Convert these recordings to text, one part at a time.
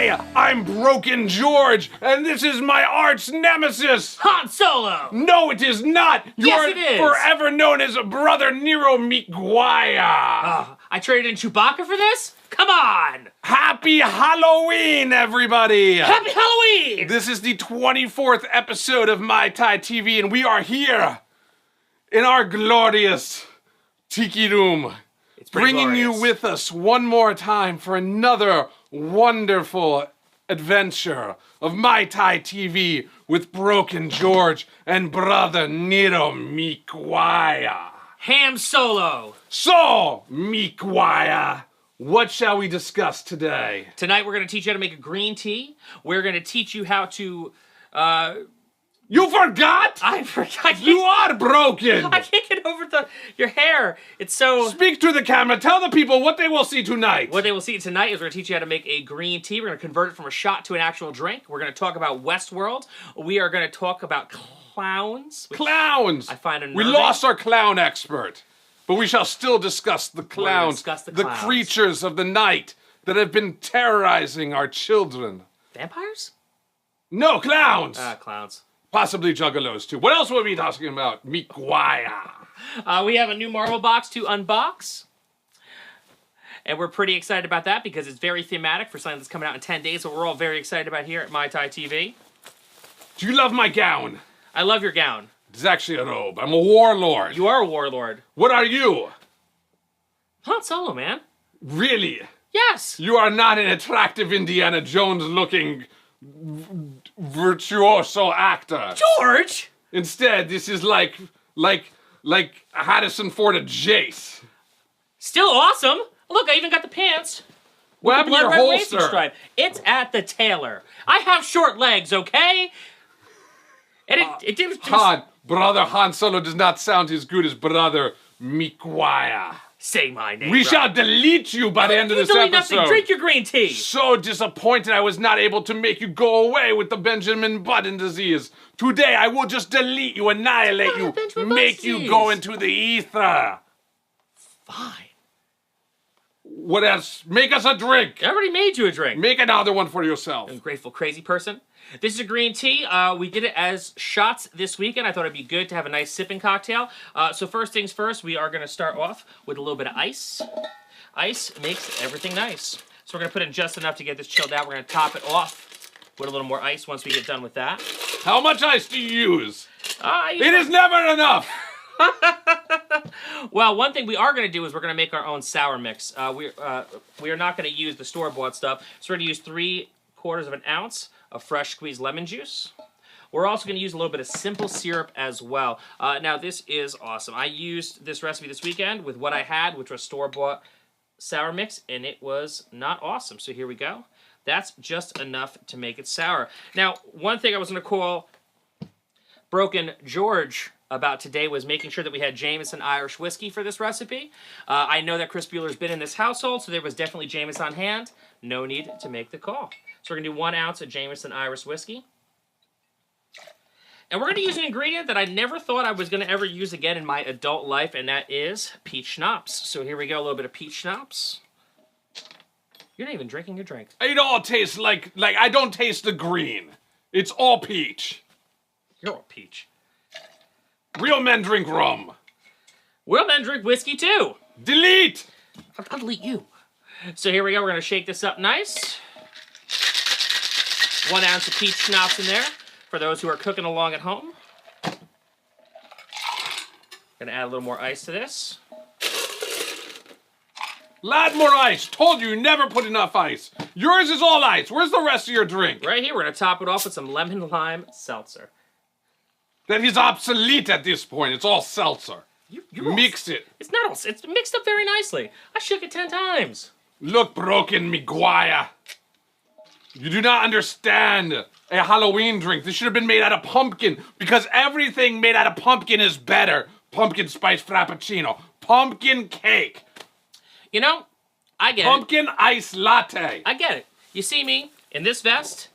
Hi, I'm Broken George, and this is my arch nemesis, Han Solo! No, it is not! You Yes, are it is! forever known as Brother MeekGuire! I traded in Chewbacca for this? Come on! Happy Halloween, everybody! Happy Halloween! This is the 24th episode of Mai Tai TV, and we are here in our glorious tiki room, bringing you with us one more time for another wonderful adventure of Mai Tai TV with Broken George and Brother MeekGuire. Ham Solo! So, MeekGuire, what shall we discuss today? Tonight we're going to teach you how to make a green tea. We're going to teach you how to... You forgot? I forgot. You are broken! I can't get over your hair. It's so... Speak to the camera. Tell the people what they will see tonight. What they will see tonight is we're going to teach you how to make a green tea. We're going to convert it from a shot to an actual drink. We're going to talk about Westworld. We are going to talk about clowns. Clowns! I find unnerving. We lost our clown expert, but we shall still discuss the We're gonna clowns, discuss the the clowns. creatures of the night that have been terrorizing our children. Vampires? No, clowns! Clowns. Possibly juggalos, too. What else will we be talking about? MeekGuire. We have a new Marvel box to unbox. And we're pretty excited about that because it's very thematic for something that's coming out in 10 days. So we're all very excited about here at Mai Tai TV. Do you love my gown? I love your gown. It's actually a robe. I'm a warlord. You are a warlord. What are you? Han Solo, man. Really? Yes. You are not an attractive Indiana Jones-looking virtuoso actor. George! Instead, this is like Harrison Ford at Jace. Still awesome. Look, I even got the pants. What happened to your Blood red racing holster? stripe. It's at the tailor. I have short legs, okay? And it did just Brother Han Solo does not sound as good as Brother MeekGuire. say my name. We right. shall delete you by the end of You this delete episode. nothing. Drink your green tea. So disappointed I was not able to make you go away with the Benjamin Button disease. Today I will just delete you, annihilate you, Benjamin make Button you disease? go into the ether. Fine. What else? Make us a drink. I already made you a drink. Make another one for yourself. Ungrateful crazy person. This is a green tea. We did it as shots this weekend. I thought it'd be good to have a nice sipping cocktail. So first things first, we are going to start off with a little bit of ice. Ice makes everything nice. So we're going to put in just enough to get this chilled out. We're going to top it off with a little more ice once we get done with that. How much ice do you use? You It know- is never enough. Well, one thing we are going to do is we're going to make our own sour mix. We are not going to use the store-bought stuff. So we're going to use 3/4 of an ounce of fresh squeezed lemon juice. We're also going to use a little bit of simple syrup as well. Now, this is awesome. I used this recipe this weekend with what I had, which was store-bought sour mix, and it was not awesome. So here we go. That's just enough to make it sour. Now, one thing I was going to call Broken George about today was making sure that we had Jameson Irish whiskey for this recipe. I know that Chris Bueller's been in this household, so there was definitely Jameson on hand. No need to make the call. So we're going to do 1 ounce of Jameson Irish whiskey. And we're going to use an ingredient that I never thought I was going to ever use again in my adult life, and that is peach schnapps. So here we go, a little bit of peach schnapps. You're not even drinking your drink. It all tastes like I don't taste the green. It's all peach. You're a peach. Real men drink rum. Well, then drink whiskey too. Delete! I'll delete you. So here we go. We're going to shake this up nice. 1 ounce of peach schnapps in there for those who are cooking along at home. Going to add a little more ice to this. Lot more ice. Told you never put enough ice. Yours is all ice. Where's the rest of your drink? Right here, we're going to top it off with some lemon lime seltzer. That is obsolete at this point. It's all seltzer. You're Mix it. It's not all... It's mixed up very nicely. I shook it 10 times. Look, Broken MeekGuire. You do not understand a Halloween drink. This should have been made out of pumpkin because everything made out of pumpkin is better. Pumpkin spice frappuccino. Pumpkin cake. You know, I get it. Pumpkin ice latte. I get it. You see me in this vest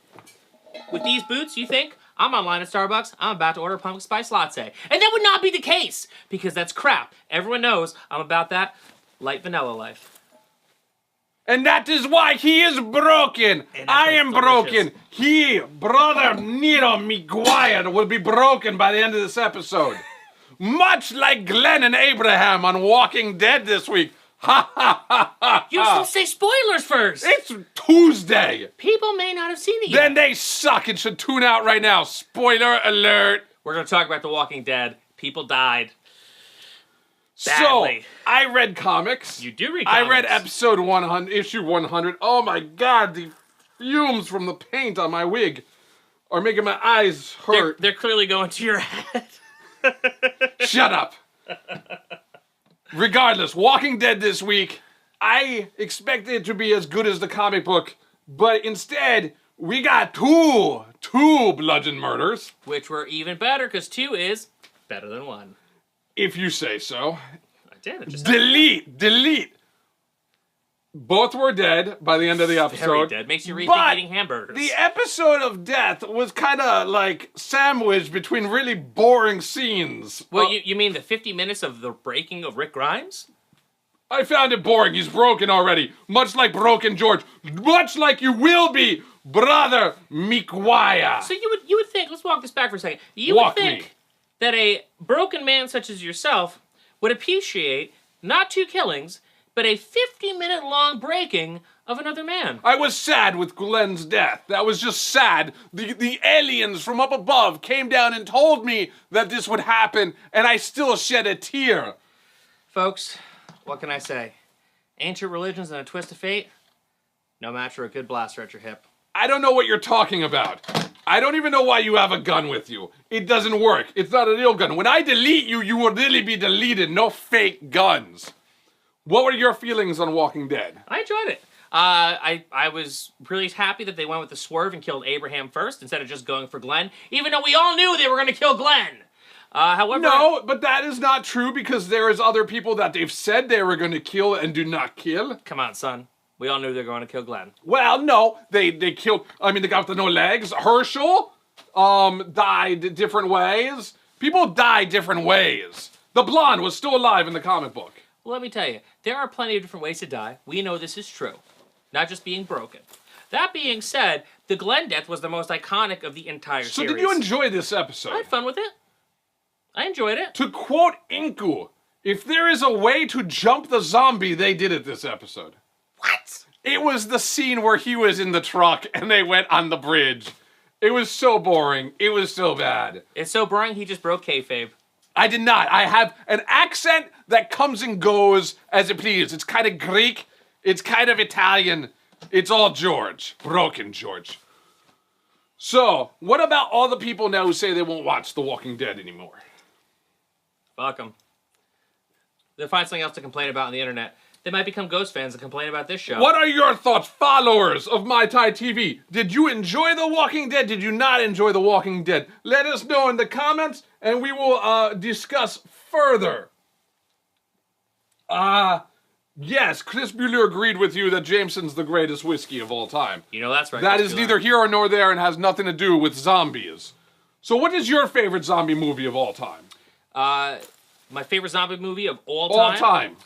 with these boots, you think I'm online at Starbucks, I'm about to order a pumpkin spice latte. And that would not be the case because that's crap. Everyone knows I'm about that light vanilla life. And that is why he is broken. I am broken. He, Brother MeekGuire, will be broken by the end of this episode. Much like Glenn and Abraham on Walking Dead this week. Ha ha ha ha. You should say spoilers first. It's Tuesday. People may not have seen it yet. Then they suck and should tune out right now. Spoiler alert. We're going to talk about The Walking Dead. People died. Badly. So, I read comics. You do read comics. I read episode 100, issue 100. Oh my god, the fumes from the paint on my wig are making my eyes hurt. They're clearly going to your head. Shut up. Regardless, Walking Dead this week, I expected it to be as good as the comic book, but instead, we got two bludgeon murders. Which were even better, because 2 is better than 1. If you say so. I did. Delete. Both were dead by the end of the episode. Very dead. Makes you rethink eating hamburgers. The episode of death was kind of like sandwiched between really boring scenes. Well, you mean the 50 minutes of the breaking of Rick Grimes? I found it boring. He's broken already. Much like Broken George. Much like you will be, Brother MeekGuire. So you would think, let's walk this back for a second. You would think that a broken man such as yourself would appreciate not 2 killings, but a 50-minute long breaking of another man. I was sad with Glenn's death. That was just sad. The aliens from up above came down and told me that this would happen, and I still shed a tear. Folks, what can I say? Ancient religions and a twist of fate, no match for a good blaster at your hip. I don't know what you're talking about. I don't even know why you have a gun with you. It doesn't work. It's not a real gun. When I delete you, you will really be deleted. No fake guns. What were your feelings on Walking Dead? I enjoyed it. I was really happy that they went with the swerve and killed Abraham first instead of just going for Glenn, even though we all knew they were going to kill Glenn. However... No, but that is not true because there is other people that they've said they were going to kill and do not kill. Come on, son. We all knew they were going to kill Glenn. Well, no. They killed... I mean, the guy with the no legs. Herschel died different ways. People die different ways. The blonde was still alive in the comic book. Well, let me tell you, there are plenty of different ways to die. We know this is true. Not just being broken. That being said, the Glenn death was the most iconic of the entire series. So did you enjoy this episode? I had fun with it. I enjoyed it. To quote Inku, if there is a way to jump the zombie, they did it this episode. What? It was the scene where he was in the truck and they went on the bridge. It was so boring. It was so bad. It's so boring, he just broke kayfabe. I did not. I have an accent that comes and goes as it pleases. It's kind of Greek. It's kind of Italian. It's all George. Broken George. So, what about all the people now who say they won't watch The Walking Dead anymore? Fuck them. They'll find something else to complain about on the internet. They might become Ghost fans and complain about this show. What are your thoughts, followers of Mai Tai TV? Did you enjoy The Walking Dead? Did you not enjoy The Walking Dead? Let us know in the comments, and we will discuss further. Yes, Chris Bueller agreed with you that Jameson's the greatest whiskey of all time. You know that's right. That is neither here nor there and has nothing to do with zombies. So what is your favorite zombie movie of all time? My favorite zombie movie of all time? All time.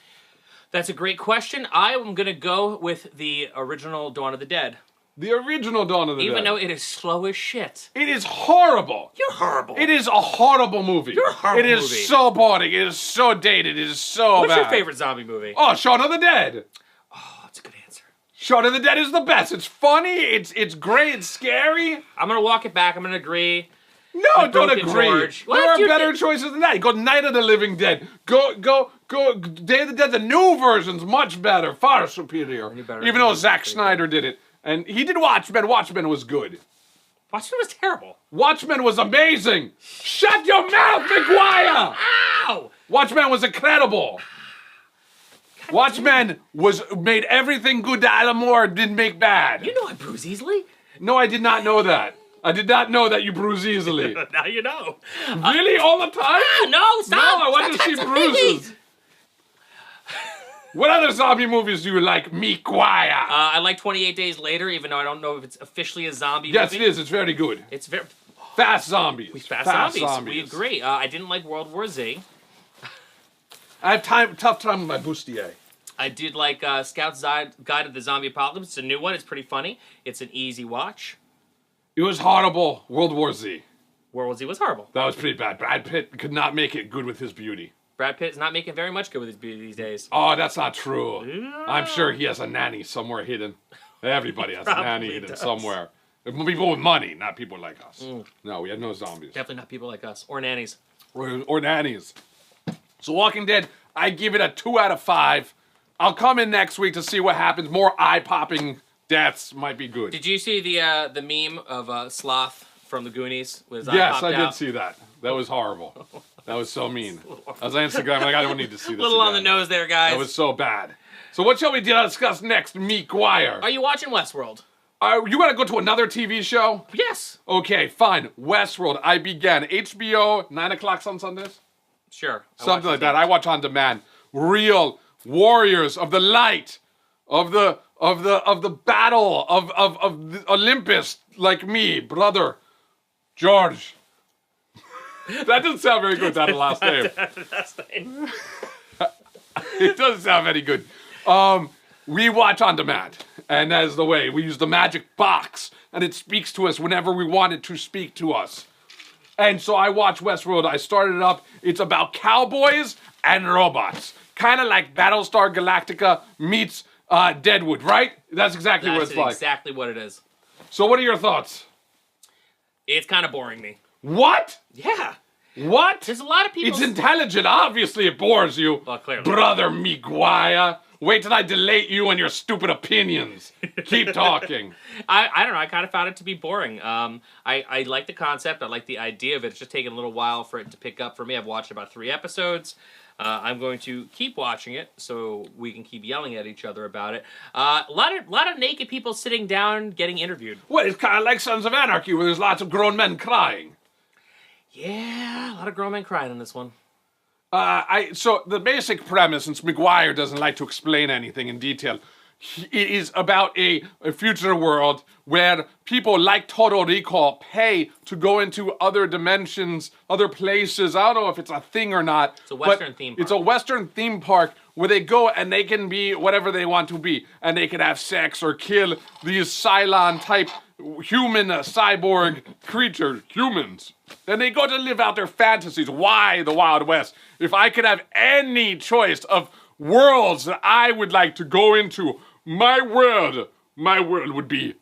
That's a great question. I am going to go with the original Dawn of the Dead. The original Dawn of the Dead. Even though it is slow as shit. It is horrible. You're horrible. It is a horrible movie. You're a horrible movie. It is so boring. It is so dated. It is so What's bad. your favorite zombie movie? Oh, Shaun of the Dead. Oh, that's a good answer. Shaun of the Dead is the best. It's funny. It's great. It's scary. I'm going to walk it back. I'm going to agree. No, don't agree. George. There are better choices than that. Go Night of the Living Dead. Go Day of the Dead. The new version's much better. Far superior. Even though Zack Snyder did it. And he did Watchmen. Watchmen was good. Watchmen was terrible. Watchmen was amazing. Shut your mouth, MeekGuire! Ow! Watchmen was incredible. Watchmen made everything good that Alan Moore didn't make bad. You know I bruise easily. No, I did not know that. I did not know that you bruise easily. Now you know. Really? All the time? No, stop! No, I want to see bruises. What other zombie movies do you like, MeekGuire? I like 28 Days Later, even though I don't know if it's officially a zombie yes, movie. Yes, it is. It's very good. It's very... Fast zombies. Fast zombies. We agree. I didn't like World War Z. I have tough time with my bustier. I did like Scout's Guide to the Zombie Apocalypse. It's a new one. It's pretty funny. It's an easy watch. It was horrible. World War Z. World War Z was horrible. That was pretty bad. Brad Pitt could not make it good with his beauty. Brad Pitt is not making very much good with his beauty these days. Oh, that's not true. Yeah. I'm sure he has a nanny somewhere hidden. Everybody has a nanny hidden does. somewhere. People with money, not people like us. No, we have no zombies. Definitely not people like us. Or nannies. Or nannies. So Walking Dead, I give it a 2 out of 5. I'll come in next week to see what happens. More eye-popping deaths might be good. Did you see the meme of Sloth from the Goonies? Yes, I did see that. That was horrible. That was so mean. I was on Instagram, like, I don't need to see this. A little again. on the nose there, guys. That was so bad. So what shall we discuss next, MeekGuire? Are you watching Westworld? You want to go to another TV show? Yes. Okay, fine. Westworld. I began. HBO, 9 o'clock on Sundays? Sure. Something like that. I watch on demand. Real warriors of the light, of the battle of the Olympus, like me, brother George. That doesn't sound very good. That's a last name. Last name. It doesn't sound very good. We watch on demand, and that is the way. We use the magic box, and it speaks to us whenever we want it to speak to us. And so I watch Westworld. I started it up. It's about cowboys and robots. Kind of like Battlestar Galactica meets Deadwood, right? That's exactly what it's like. That's exactly what it is. So what are your thoughts? It's kind of boring me. What? Yeah. What? There's a lot of people... It's intelligent. Obviously it bores you. Well, clearly. Brother MeekGuire. Wait till I delete you and your stupid opinions. Keep talking. I don't know. I kind of found it to be boring. I like the concept. I like the idea of it. It's just taking a little while for it to pick up for me. I've watched about 3 episodes. I'm going to keep watching it so we can keep yelling at each other about it. A lot of naked people sitting down getting interviewed. Well, it's kind of like Sons of Anarchy where there's lots of grown men crying. Yeah, a lot of grown men crying in this one. So the basic premise, since McGuire doesn't like to explain anything in detail, it is about a future world where people like Total Recall pay to go into other dimensions, other places. I don't know if it's a thing or not. It's a Western theme park. It's a Western theme park where they go and they can be whatever they want to be. And they can have sex or kill these Cylon-type human cyborg creatures, humans. Then they go to live out their fantasies. Why the Wild West? If I could have any choice of worlds that I would like to go into, my world would be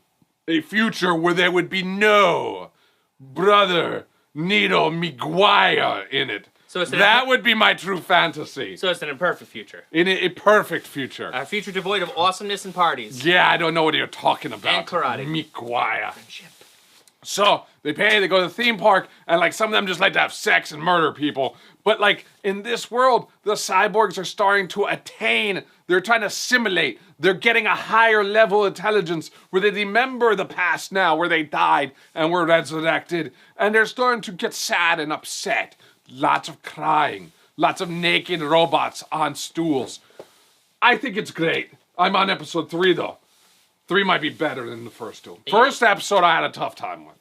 a future where there would be no Brother MeekGuire in it. So that would be my true fantasy. So it's an imperfect future. In a perfect future. A future devoid of awesomeness and parties. Yeah, I don't know what you're talking about. And karate. MeekGuire. So they pay, they go to the theme park, and like some of them just like to have sex and murder people. But like in this world, the cyborgs are starting to attain, they're trying to simulate, they're getting a higher level of intelligence where they remember the past now, where they died and were resurrected. And they're starting to get sad and upset. Lots of crying, lots of naked robots on stools. I think it's great. I'm on episode 3 though. 3 might be better than the first 2. First episode I had a tough time with.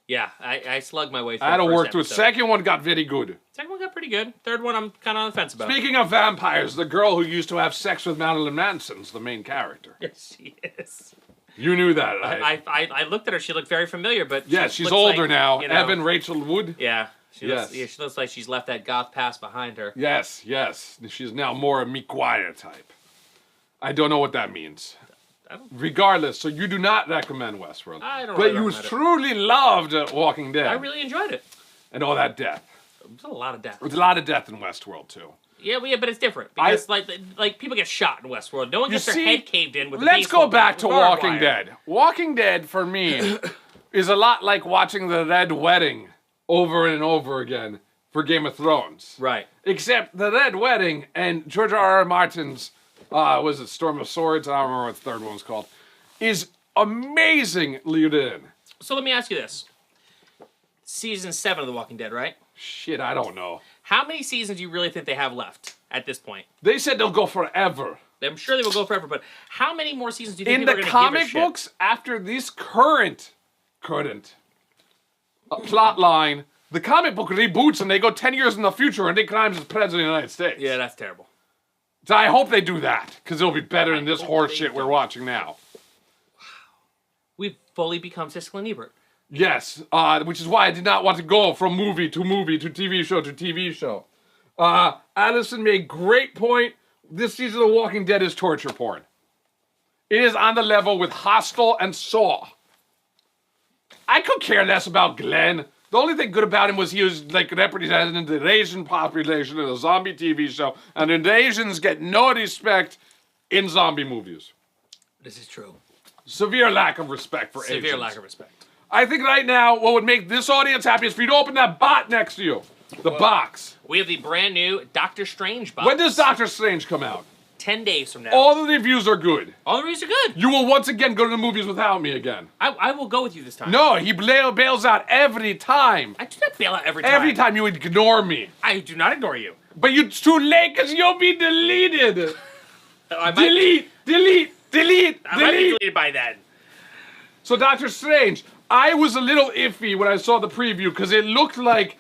Yeah, I slugged my way through. I had to work through it. Second one got very good. Second one got pretty good. Third one I'm kind of on the fence about. Speaking of vampires, the girl who used to have sex with Marilyn Manson's the main character. Yes, she is. You knew that, right? I looked at her. She looked very familiar, but yeah, she's older like, now. You know, Evan Rachel Wood. Yeah. She looks like she's left that goth past behind her. Yes. She's now more a MeekGuire type. I don't know what that means. Regardless, so you do not recommend Westworld. I don't But really you recommend it. truly loved Walking Dead. I really enjoyed it. And all that death. There's a lot of death. There's a lot of death in Westworld, too. Yeah, but it's different. Because, like people get shot in Westworld. No one gets their head caved in with a Let's baseball go back bat to with barbed Walking wire. Dead. Walking Dead, for me, is a lot like watching the Red Wedding over and over again for Game of Thrones. Right. Except the Red Wedding and George R.R. Martin's, was it Storm of Swords? I don't remember what the third one was called. Is amazingly written. So let me ask you this. Season 7 of The Walking Dead, right? Shit, I don't know. How many seasons do you really think they have left at this point? They said they'll go forever. I'm sure they will go forever, but how many more seasons do you think In people the are going to give a comic shit? books, after this current plot line, the comic book reboots and they go 10 years in the future and Nick Grimes is president of the United States. Yeah, that's terrible. So I hope they do that, because it'll be better than this horse shit we're watching now. We've fully become Siskel and Ebert. Yes, which is why I did not want to go from movie to movie to TV show to TV show. Addison made great point. This season of Walking Dead is torture porn. It is on the level with Hostel and Saw. I could care less about Glenn. The only thing good about him was he was like representing the Asian population in a zombie TV show, and the Asians get no respect in zombie movies. This is true. Severe lack of respect for Asians. Severe lack of respect. I think right now what would make this audience happy is for you to open that bot next to you. The box. We have the brand new Doctor Strange box. When does Doctor Strange come out? 10 days from now. All the reviews are good. All the reviews are good. You will once again go to the movies without me again. I will go with you this time. No, he bails out every time. I do not bail out every time. Every time you ignore me. I do not ignore you. But it's too late because you'll be deleted. I might delete. I might be deleted by then. So Doctor Strange, I was a little iffy when I saw the preview because it looked like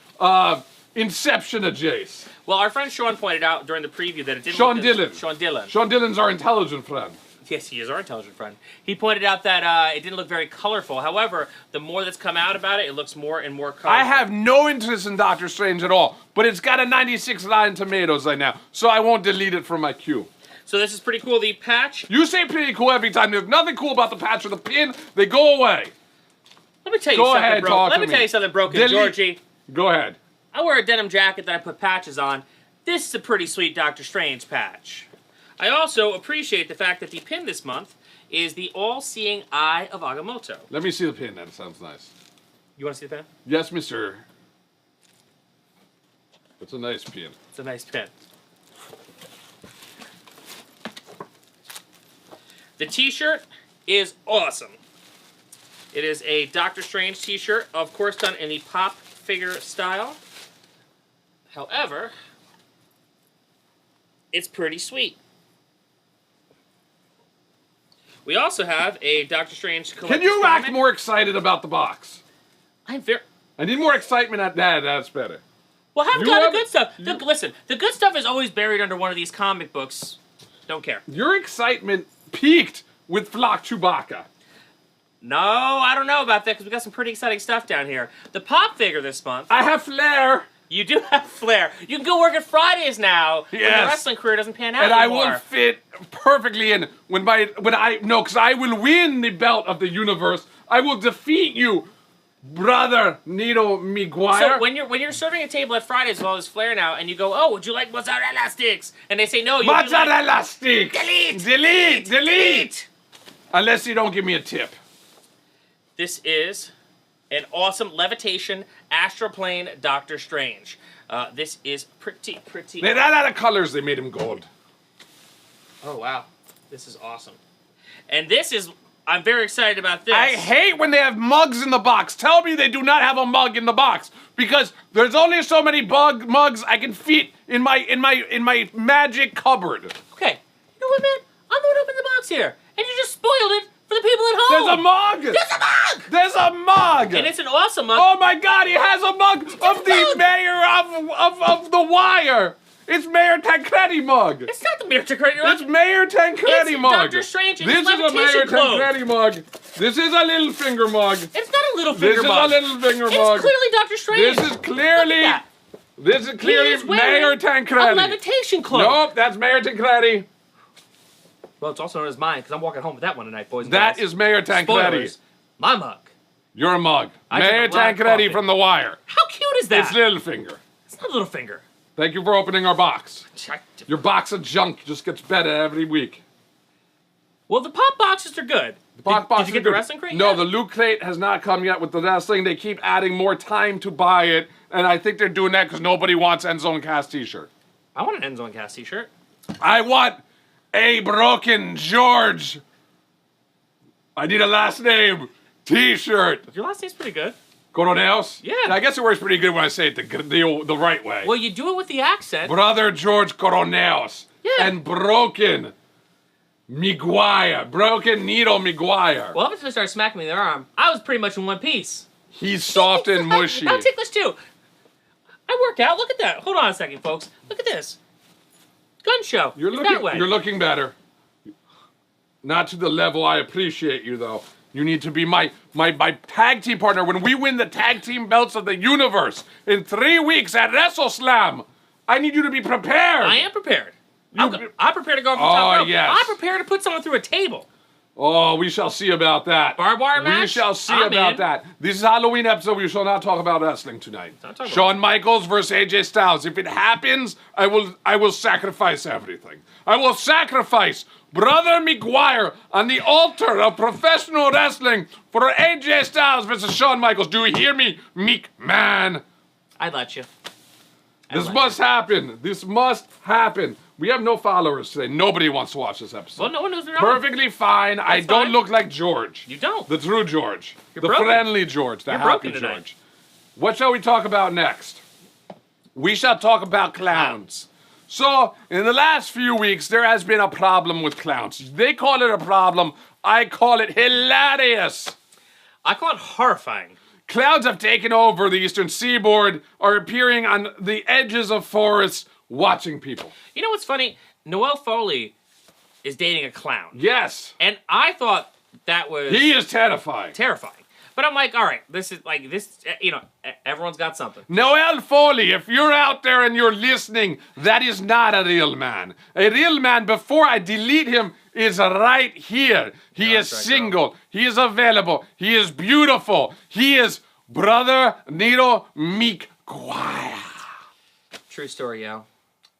Inception adjacent. Well, our friend Sean pointed out during the preview that it didn't Sean look Dillon. Sean Dillon. Sean Dillon's our intelligent friend. Yes, he is our intelligent friend. He pointed out that it didn't look very colorful. However, the more that's come out about it, it looks more and more colorful. I have no interest in Doctor Strange at all, but it's got a 96 Rotten Tomatoes right now, so I won't delete it from my queue. So this is pretty cool. The patch. You say pretty cool every time. There's nothing cool about the patch or the pin. They go away. Let me tell you something, bro. Let me tell you something, Broken Georgie. Go ahead. I wear a denim jacket that I put patches on. This is a pretty sweet Doctor Strange patch. I also appreciate the fact that the pin this month is the all-seeing eye of Agamotto. Let me see the pin. That sounds nice. You want to see the pin? Yes, mister. It's a nice pin. It's a nice pin. The t-shirt is awesome. It is a Doctor Strange t-shirt, of course done in the pop figure style. However, it's pretty sweet. We also have a Doctor Strange collector's Can you act comic. more excited about the box? I'm very... I need more excitement at that. That's better. Well, I haven't got the good stuff. Listen, the good stuff is always buried under one of these comic books. Don't care. Your excitement peaked with Flock Chewbacca. No, I don't know about that because we got some pretty exciting stuff down here. The pop figure this month. I have flair. You do have flair. You can go work at Fridays now. Yes. When your wrestling career doesn't pan out And anymore. I will fit perfectly in because I will win the belt of the universe. I will defeat you, Brother MeekGuire. So when you're serving a table at Fridays with all this flair now, and you go, oh, would you like mozzarella sticks? And they say no. You mozzarella sticks. Delete. Unless you don't give me a tip. This is an awesome levitation astroplane Doctor Strange. This is pretty. They ran out of colors. They made him gold. Oh wow, this is awesome. And this is. I'm very excited about this. I hate when they have mugs in the box. Tell me they do not have a mug in the box because there's only so many mugs I can fit in my magic cupboard. Okay, you know what, man? I'm going to open the box here, and you just spoiled it for the people at home. There's a mug. There's a mug. And it's an awesome mug. Oh my God! He has a mug of the mayor of the Wire. It's Mayor Tancredi mug. It's not the Mayor Tancredi mug. It's Mayor Tancredi mug. Doctor Strange in This his is a Mayor levitation cloak. Tancredi mug. This is a little finger mug. It's not a little finger mug. This is a little finger mug. It's clearly Doctor Strange. This is clearly Mayor Tancredi. A levitation cloak. Nope, that's Mayor Tancredi. Well, it's also known as mine because I'm walking home with that one tonight, boys and girls. That is Mayor Tancredi. Spoilers. My mug. Your mug. I Mayor drink a black Tancredi coffee. from The Wire. How cute is that? It's Littlefinger. It's not Littlefinger. Thank you for opening our box. Your box of junk just gets better every week. Well, the pop boxes are good. Did you get the wrestling crate No, yet? the loot crate has not come yet with the wrestling. They keep adding more time to buy it, and I think they're doing that because nobody wants End Zone Cast t-shirt. I want an End Zone Cast t-shirt. I want a Broken George. I need a last name t-shirt. Your last name's pretty good. Coroneos? Yeah. I guess it works pretty good when I say it the right way. Well, you do it with the accent. Brother George Coroneos. Yeah. And Broken MeekGuire. Broken Needle MeekGuire. Well, up until they started smacking me in the arm, I was pretty much in one piece. He's soft and mushy. I'm ticklish too. I work out. Look at that. Hold on a second, folks. Look at this. gun show. You're looking better. Not to the level I appreciate you, though. You need to be my tag team partner when we win the tag team belts of the universe in 3 weeks at WrestleSlam. I need you to be prepared. I am prepared. I'm prepared to go off the top rope. Yes. I'm prepared to put someone through a table. Oh, we shall see about that. Barbed wire match? We shall see about that. This is Halloween episode. We shall not talk about wrestling tonight. Shawn Michaels versus AJ Styles. If it happens, I will sacrifice everything. I will sacrifice Brother MeekGuire on the altar of professional wrestling for AJ Styles versus Shawn Michaels. Do you hear me, Meek Man? I'd let you. This must happen. This must happen. We have no followers today. Nobody wants to watch this episode. Well, no one knows they're on. Perfectly fine. I don't look like George. You don't. The true George. You're the broken. friendly George. The You're happy broken tonight. George. What shall we talk about next? We shall talk about clowns. So, in the last few weeks, there has been a problem with clowns. They call it a problem. I call it hilarious. I call it horrifying. Clowns have taken over the eastern seaboard, are appearing on the edges of forests, watching people. You know what's funny? Noelle Foley is dating a clown. Yes. And I thought that was... He is terrifying. Terrifying. But I'm like, all right, this, everyone's got something. Noelle Foley, if you're out there and you're listening, that is not a real man. A real man, before I delete him, is right here. He is single. He is available. He is beautiful. He is Brother MeekGuire. True story, yo.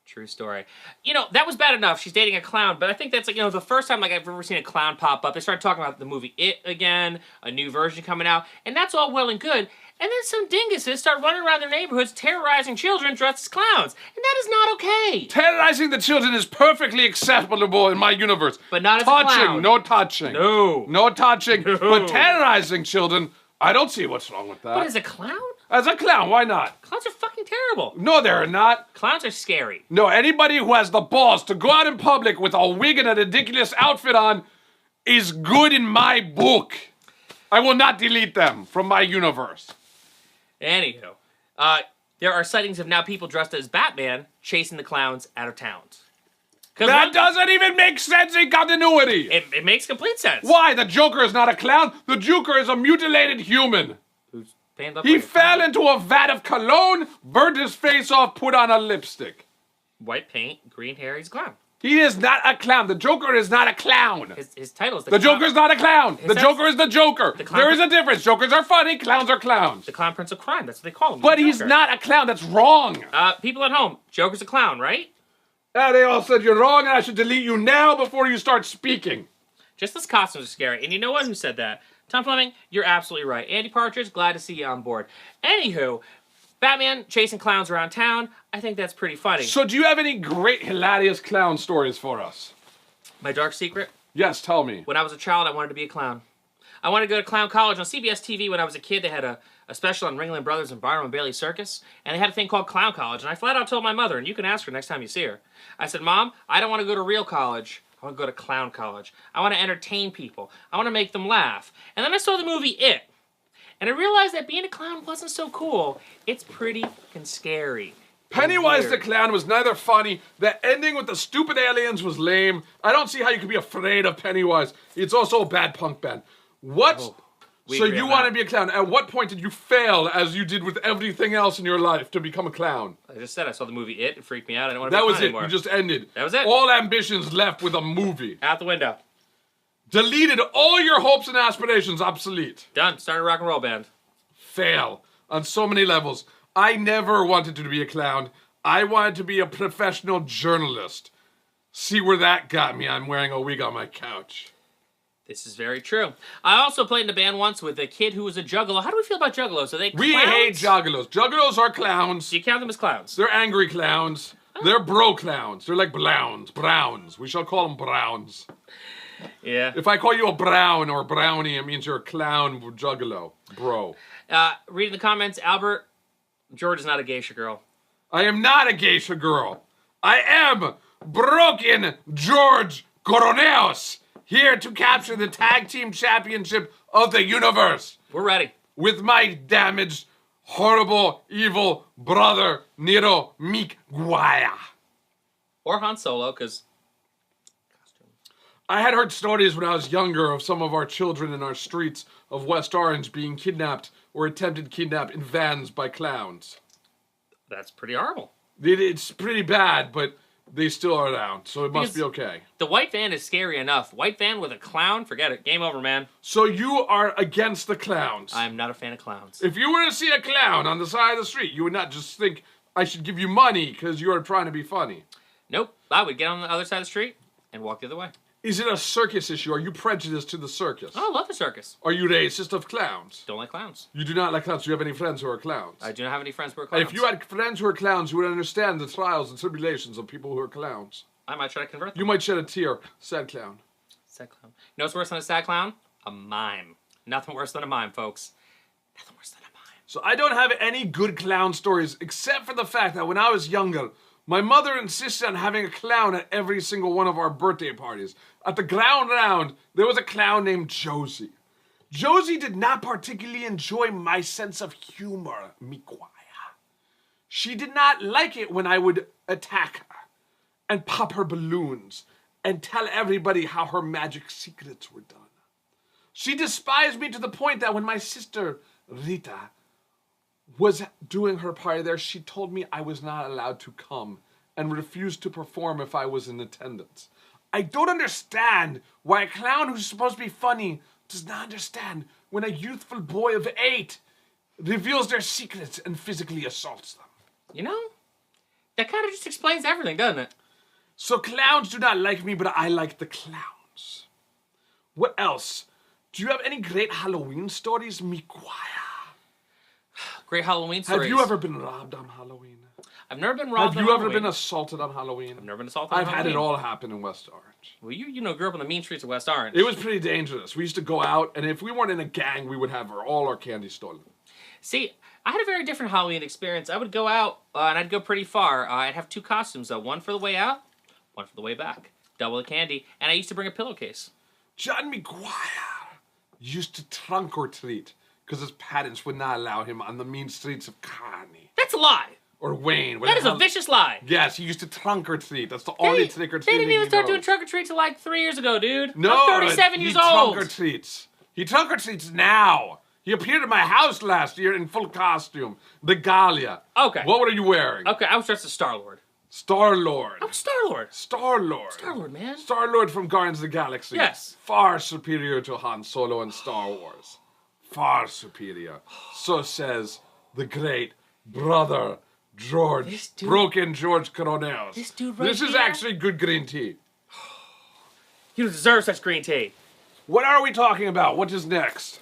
True story. You know, that was bad enough. She's dating a clown, but I think that's, the first time, I've ever seen a clown pop up. They started talking about the movie It again, a new version coming out, and that's all well and good. And then some dinguses start running around their neighborhoods terrorizing children dressed as clowns. And that is not okay. Terrorizing the children is perfectly acceptable in my universe. But not as a clown. No touching. No. No touching. No. But terrorizing children, I don't see what's wrong with that. But as a clown? As a clown, why not? Clowns are fucking terrible. No, they're not. Clowns are scary. No, anybody who has the balls to go out in public with a wig and a ridiculous outfit on is good in my book. I will not delete them from my universe. Anywho, there are sightings of now people dressed as Batman chasing the clowns out of towns. That doesn't even make sense in continuity. It makes complete sense. Why? The Joker is not a clown. The Joker is a mutilated human. Who's panned up He like fell into a vat of cologne, burnt his face off, put on a lipstick. White paint, green hair, he's a clown. He is not a clown. The Joker is not a clown. His title is the Joker is not a clown. The Joker is the Joker. There is a difference. Jokers are funny. Clowns are clowns. The Clown Prince of Crime. That's what they call him. But he's not a clown. That's wrong. People at home, Joker's a clown, right? They all said you're wrong and I should delete you now before you start speaking. Just as costumes are scary. And you know what? Who said that? Tom Fleming, you're absolutely right. Andy Partridge, glad to see you on board. Anywho, Batman chasing clowns around town. I think that's pretty funny. So do you have any great, hilarious clown stories for us? My dark secret? Yes, tell me. When I was a child, I wanted to be a clown. I wanted to go to clown college. On CBS TV when I was a kid, they had a special on Ringling Brothers and Byron and Bailey Circus, and they had a thing called clown college, and I flat out told my mother, and you can ask her next time you see her. I said, Mom, I don't want to go to real college. I want to go to clown college. I want to entertain people. I want to make them laugh. And then I saw the movie It, and I realized that being a clown wasn't so cool. It's pretty fucking scary. Pennywise the Clown was neither funny. The ending with the stupid aliens was lame. I don't see how you could be afraid of Pennywise. It's also a bad punk band. What? Oh, so you want to be a clown. At what point did you fail, as you did with everything else in your life, to become a clown? I just said I saw the movie It. It freaked me out. I didn't want to be a clown anymore. You just ended. That was it. All ambitions left with a movie. Out the window. Deleted all your hopes and aspirations. Obsolete. Done. Started a rock and roll band. Fail. On so many levels. I never wanted to be a clown. I wanted to be a professional journalist. See where that got me. I'm wearing a wig on my couch. This is very true. I also played in a band once with a kid who was a juggalo. How do we feel about juggalos? Are they clowns? We hate juggalos. Juggalos are clowns. Do you count them as clowns? They're angry clowns. Oh. They're bro clowns. They're like browns. We shall call them browns. Yeah. If I call you a brown or brownie, it means you're a clown juggalo. Bro. Reading the comments, Albert, George is not a geisha girl. I am not a geisha girl. I am Broken George Coroneos, here to capture the tag team championship of the universe. We're ready. With my damaged, horrible, evil brother, MeekGuire. Or Han Solo, because... I had heard stories when I was younger of some of our children in our streets of West Orange being kidnapped or attempted kidnap in vans by clowns. That's pretty horrible. It's pretty bad, but they still are around, so it must be okay. The white van is scary enough. White van with a clown? Forget it. Game over, man. So you are against the clowns? I'm not a fan of clowns. If you were to see a clown on the side of the street, you would not just think, I should give you money because you are trying to be funny. Nope. I would get on the other side of the street and walk the other way. Is it a circus issue? Are you prejudiced to the circus? Oh, I love the circus. Are you racist of clowns? Don't like clowns. You do not like clowns. Do you have any friends who are clowns? I do not have any friends who are clowns. And if you had friends who are clowns, you would understand the trials and tribulations of people who are clowns. I might try to convert them. You might shed a tear. Sad clown. Sad clown. You know what's worse than a sad clown? A mime. Nothing worse than a mime, folks. Nothing worse than a mime. So I don't have any good clown stories, except for the fact that when I was younger, my mother insisted on having a clown at every single one of our birthday parties. At the ground round, there was a clown named Josie. Josie did not particularly enjoy my sense of humor, MeekGuire. She did not like it when I would attack her and pop her balloons and tell everybody how her magic secrets were done. She despised me to the point that when my sister, Rita, was doing her party there, she told me I was not allowed to come and refused to perform if I was in attendance. I don't understand why a clown who's supposed to be funny does not understand when a youthful boy of 8 reveals their secrets and physically assaults them. You know, that kind of just explains everything, doesn't it? So clowns do not like me, but I like the clowns. What else? Do you have any great Halloween stories, MeekGuire? Great Halloween stories. Have you ever been robbed on Halloween? I've never been robbed on Have you ever Halloween. been assaulted on Halloween? I've never been assaulted on I've Halloween. had it all happen in West Orange. Well, you grew up on the mean streets of West Orange. It was pretty dangerous. We used to go out, and if we weren't in a gang, we would have all our candy stolen. See, I had a very different Halloween experience. I would go out, and I'd go pretty far. I'd have 2 costumes, though. One for the way out, one for the way back. Double the candy, and I used to bring a pillowcase. John MeekGuire used to trunk or treat because his parents would not allow him on the mean streets of Kearney. That's a lie. Or Wayne. That is a vicious lie. Yes, he used to trunk or treat. That's the only trick or treating They didn't even start doing knows. trunk or treat till like 3 years ago, dude. No, I'm 37 years old. He trunk or treats. He trunk or treats now. He appeared at my house last year in full costume. The Galia. Okay. What were you wearing? Okay, I was dressed as Star-Lord. Star-Lord. I'm Star-Lord. Star-Lord. Star-Lord, man. Star-Lord from Guardians of the Galaxy. Yes. Far superior to Han Solo and Star Wars. Far superior. So says the great Brother Broken Georgie Bungalo. This dude right This is here? actually good green tea. You don't deserve such green tea. What are we talking about? What is next?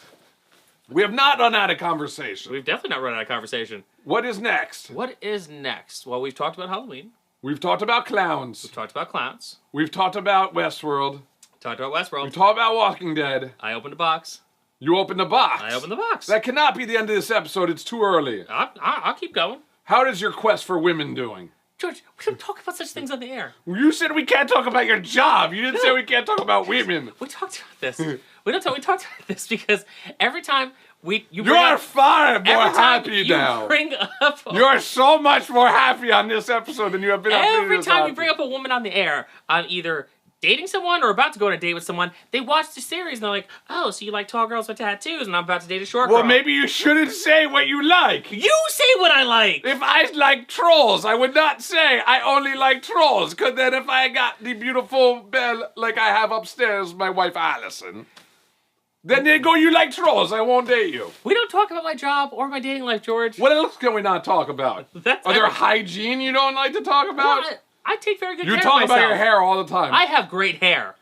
We have not run out of conversation. We've definitely not run out of conversation. What is next? What is next? Well, we've talked about Halloween. We've talked about clowns. We've talked about clowns. We've talked about Westworld. Talked about Westworld. We've talked about Walking Dead. I opened a box. You opened the box. I opened the box. That cannot be the end of this episode. It's too early. I'll keep going. How is your quest for women doing? George, we don't talk about such things on the air. You said we can't talk about your job. You didn't say we can't talk about women. We talked about this. We talked about this because every time you are far more happy you now. Bring up You are so much more happy on this episode than you have been on every previous time you episodes. bring up a woman on the air, I'm either dating someone or about to go on a date with someone. They watch the series and they're like, "Oh, so you like tall girls with tattoos?" And I'm about to date a short girl. Well, maybe you shouldn't say what you like. You say what I like. If I like trolls, I would not say I only like trolls. Because then if I got the beautiful belle like I have upstairs, my wife Allison, then they go, you like trolls, I won't date you. We don't talk about my job or my dating life, George. What else can we not talk about? Are there everything. hygiene you don't like to talk about? Well, I take very good You care talk of myself. about your hair all the time. I have great hair.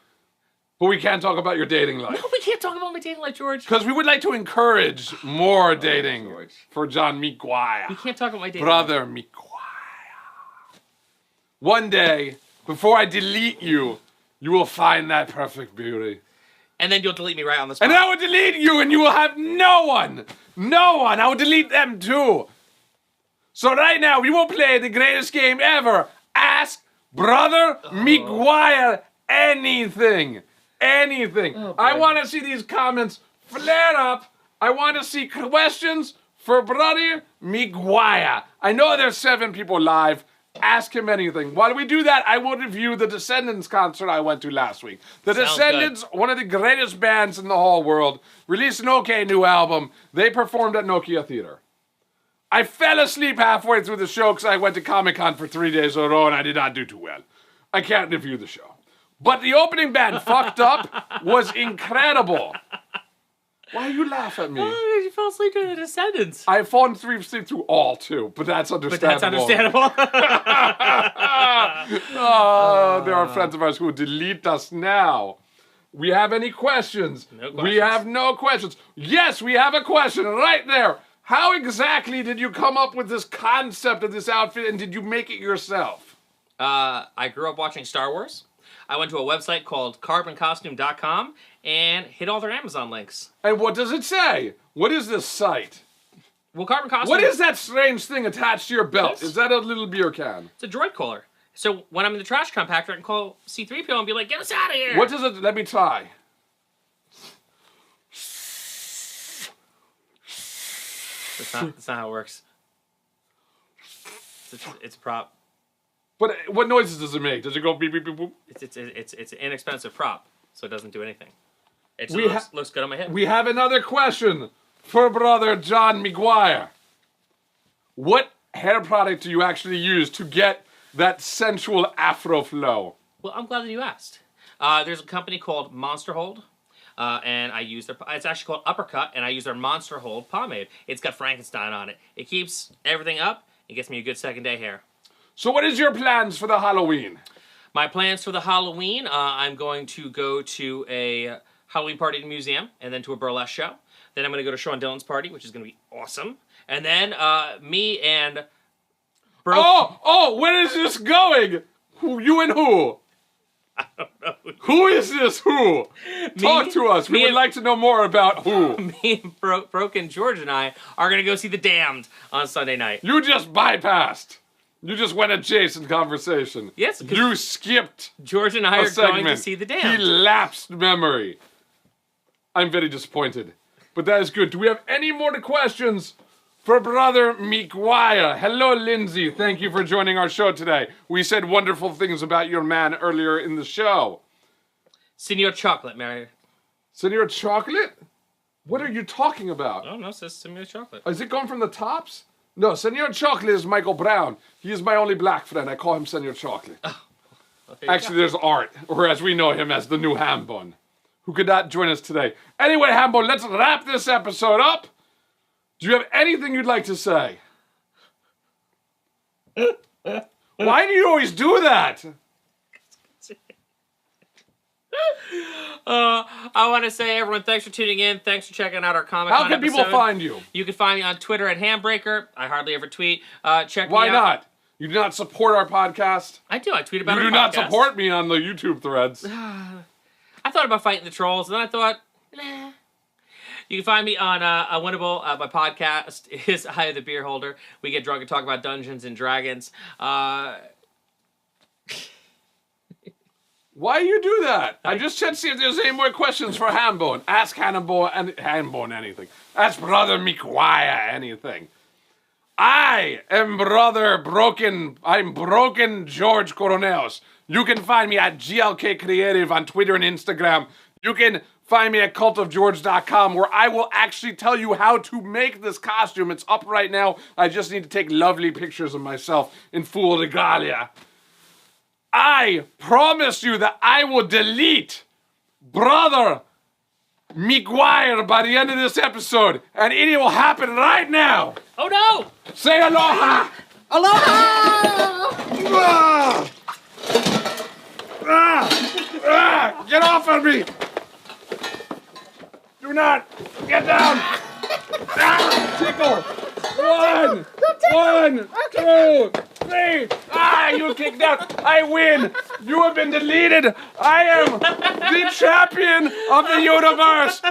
But we can't talk about your dating life. No, we can't talk about my dating life, George. Because we would like to encourage more dating for John MeekGuire. We can't talk about my dating Brother MeekGuire. One day, before I delete you, you will find that perfect beauty. And then you'll delete me right on the spot. And then I will delete you and you will have no one. No one. I will delete them too. So right now, we will play the greatest game ever. Ask Brother MeekGuire anything. Anything. Oh, I boy. want to see these comments flare up. I want to see questions for Brother MeekGuire. I know there's 7 people live. Ask him anything. While we do that, I will review the Descendants concert I went to last week. The Sounds Descendants, one of the greatest bands in the whole world, released an okay new album. They performed at Nokia Theater. I fell asleep halfway through the show because I went to Comic-Con for 3 days in a row and I did not do too well. I can't review the show. But the opening band, Fucked Up, was incredible. Why you laugh at me? Oh, you fell asleep during the Descendants. I've fallen asleep through all too, but that's understandable. There are friends of ours who will delete us now. We have any questions? No questions. We have no questions. Yes, we have a question right there. How exactly did you come up with this concept of this outfit, and did you make it yourself? I grew up watching Star Wars. I went to a website called carboncostume.com and hit all their Amazon links. And what does it say? What is this site? Well, Carbon Costume... What is that strange thing attached to your belt? This? Is that a little beer can? It's a droid cooler. So when I'm in the trash compactor, I can call C-3PO and be like, get us out of here! What does it... Let me try. That's not how it works. It's a prop. But what noises does it make? Does it go beep, beep, beep, boop? It's an inexpensive prop, so it doesn't do anything. It looks good on my hip. We have another question for Brother John MeekGuire. What hair product do you actually use to get that sensual afro flow? Well, I'm glad that you asked. There's a company called Monster Hold, and I use their... It's actually called Uppercut, and I use their Monster Hold pomade. It's got Frankenstein on it. It keeps everything up. It gets me a good second day hair. So what is your plans for the Halloween? My plans for the Halloween, I'm going to go to a Halloween party at the museum, and then to a burlesque show. Then I'm going to go to Sean Dillon's party, which is going to be awesome. And then me and... where is this going? You and who? I don't know. Who is this who? Talk to us. We would like to know more about who. Me and Broken George and I are going to go see The Damned on Sunday night. You just bypassed. You just went adjacent conversation. Yes. You skipped George and I are going to see The Damned. He lapsed memory. I'm very disappointed. But that is good. Do we have any more questions for Brother MeekGuire? Hello, Lindsay. Thank you for joining our show today. We said wonderful things about your man earlier in the show. Senor Chocolate, Mary. Senor Chocolate? What are you talking about? Oh, no, it says Senor Chocolate. Is it going from the tops? No, Senor Chocolate is Michael Brown. He is my only black friend. I call him Senor Chocolate. Oh. Well, actually, there's Art, or as we know him as the new Hambone, who could not join us today. Anyway, Hambone, let's wrap this episode up. Do you have anything you'd like to say? Why do you always do that? I want to say, everyone, thanks for tuning in. Thanks for checking out our Comic-Con How can people find you? You can find me on Twitter at Handbreaker. I hardly ever tweet. Check me out. Why not? You do not support our podcast? I do. I tweet about our podcast. You do not support me on the YouTube threads. I thought about fighting the trolls, and then I thought, nah. You can find me on Winnable. My podcast is Eye of the Beer Holder. We get drunk and talk about Dungeons and Dragons. Why you do that? I just said see if there's any more questions for Hambone. Ask Hambone anything. Ask Brother MeekGuire anything. I am I'm Broken George Coroneos. You can find me at GLK Creative on Twitter and Instagram. You can find me at cultofgeorge.com, where I will actually tell you how to make this costume. It's up right now. I just need to take lovely pictures of myself in full regalia. I promise you that I will delete Brother MeekGuire by the end of this episode, and it will happen right now. Oh no! Say aloha! Aloha! Get off of me! Do not! Get down! Tickle! One, 2, 3! You kicked out! I win! You have been deleted! I am the champion of the universe!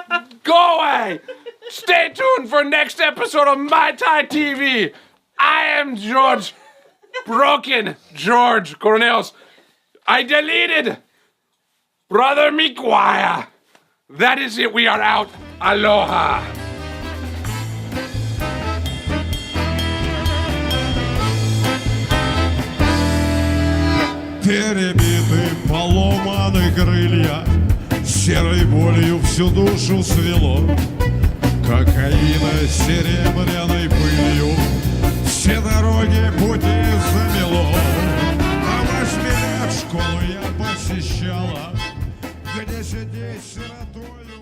Go away! Stay tuned for next episode of Mai Tai TV! I am Broken George Cornelius. I deleted Brother MeekGuire. That is it. We are out. Aloha. Перебиты, поломаны крылья, серой болью всю душу свело, кокаина серебряной пылью все дороги пути замело. А 8 лет школу я посещала, где сидеть сиротою